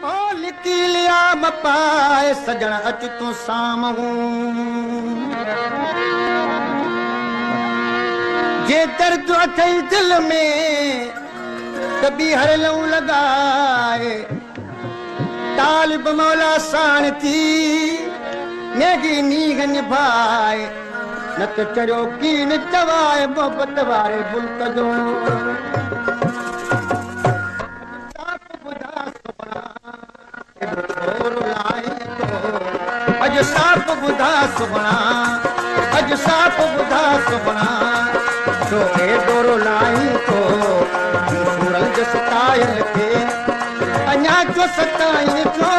लिखी लिया मपाए सजण अच तूं साम्हूं जे दर्द अथई दिल में कभी हर लऊं लगाए तालिब मौला साण थी नेगी नीग निभाए न त चरियो कीन चवाए मोहबत वारे मुल्क जो अज साप बुधा सुबना अज साप बुधा सुबना तो ए डोरो लाई तो सूरल जस कायल के अञा जो सताई तो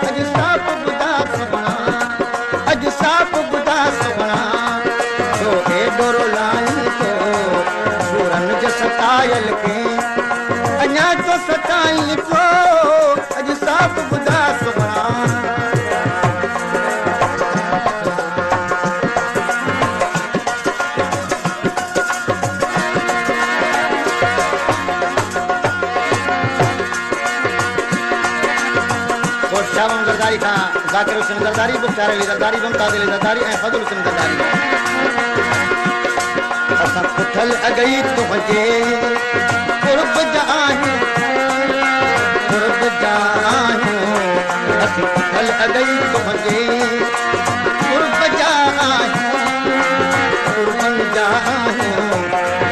अज साप बुधा सुबना अज साप बुधा सुबना तो ए डोरो लाई तो सूरल जस कायल के अञा जो सताई तो अज साप बुधा सुबना जरदारी का जाकिर हुसैन जरदारी बुख्तार अली जरदारी मुमताज अली जरदारी ऐं फजल हुसैन जरदारी असां पुठल अगई तुंहिंजे कुर्ब जा आहियूं असीं पुठल अगई तुंहिंजे कुर्ब जा आहियूं कुर्बन जा आहियूं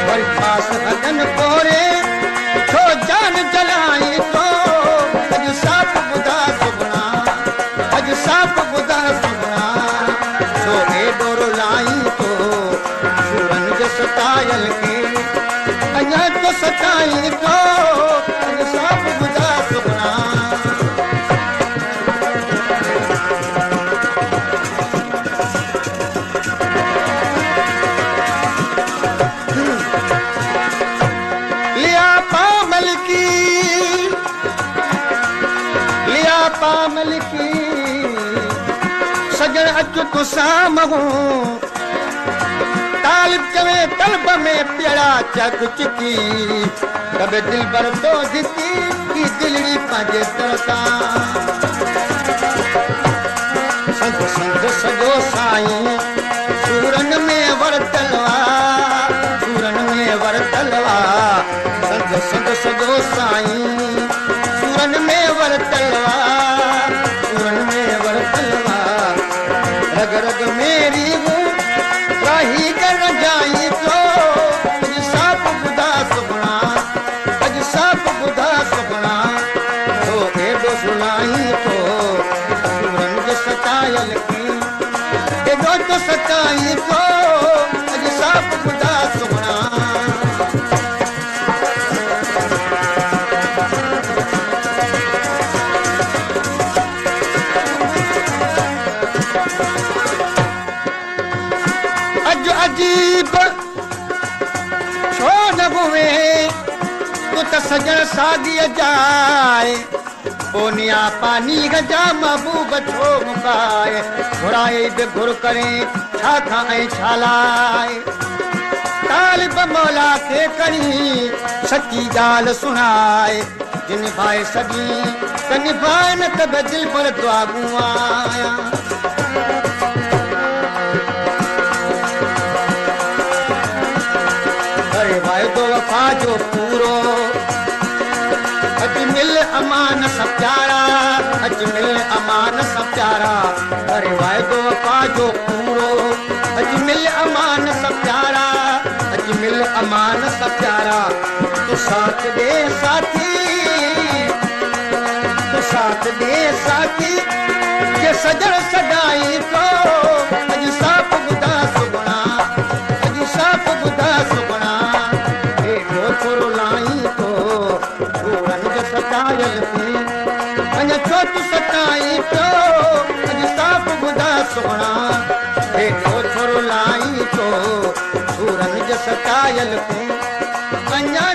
वरी पास भॻन कोरे छो जान जलाई तो अॼु साप ॿुधा सुबना अॼु साप ॿुधा सुबना छो ए डोरो लाई तो सूरन जो सतायल के अञा तो सताई तो अॼु साप ॿुधा सुबना मलकी सजण अच तो साम्हूं तालिब चवे तलब में प्यारा चक चिकी कबे दिल भर तो दिती की दिलड़ी पाजे तरसा संत संत सजो साईं सूरन में वरतलवा सूरन में वरतलवा संत संत सजो साईं सूरन में वरतलवा रग रग मेरी हूँ राही कर जाई तो अज साप बुधा सुबना अज साप बुधा सुबना तो एडो सुनाई तो सूरन जो सतायल की एडो तो सताई तो अज साप बुधा सुबना अजीब छो न हुए तू त सजण सादी जाए ओनिया पानी गजा महबूब छो मुकाए घुराए बे घुर करे छा खाए छालाए तालिब मौला के करी सच्ची गाल सुनाए जिन भाई सजी कनि भाई न तब दिल पर दुआ गुआया वायदो वफा जो पूरो अजमिल अमान सब प्यारा अजमिल अमान सब प्यारा अरे वायदो वफा जो पूरो अजमिल अमान सब प्यारा अजमिल अमान सब प्यारा तू साथ दे साथी तू साथ दे साथी के सजण सदाई तो अज साप बुधा सुबना अज साप बुधा सुबना छोरो लाई तो सूरन जो सतायल थी अञा छो तू सताई तो अज साप बुधा सुबना हेठो छोरो लाई तो सूरन जो सतायल थी अञा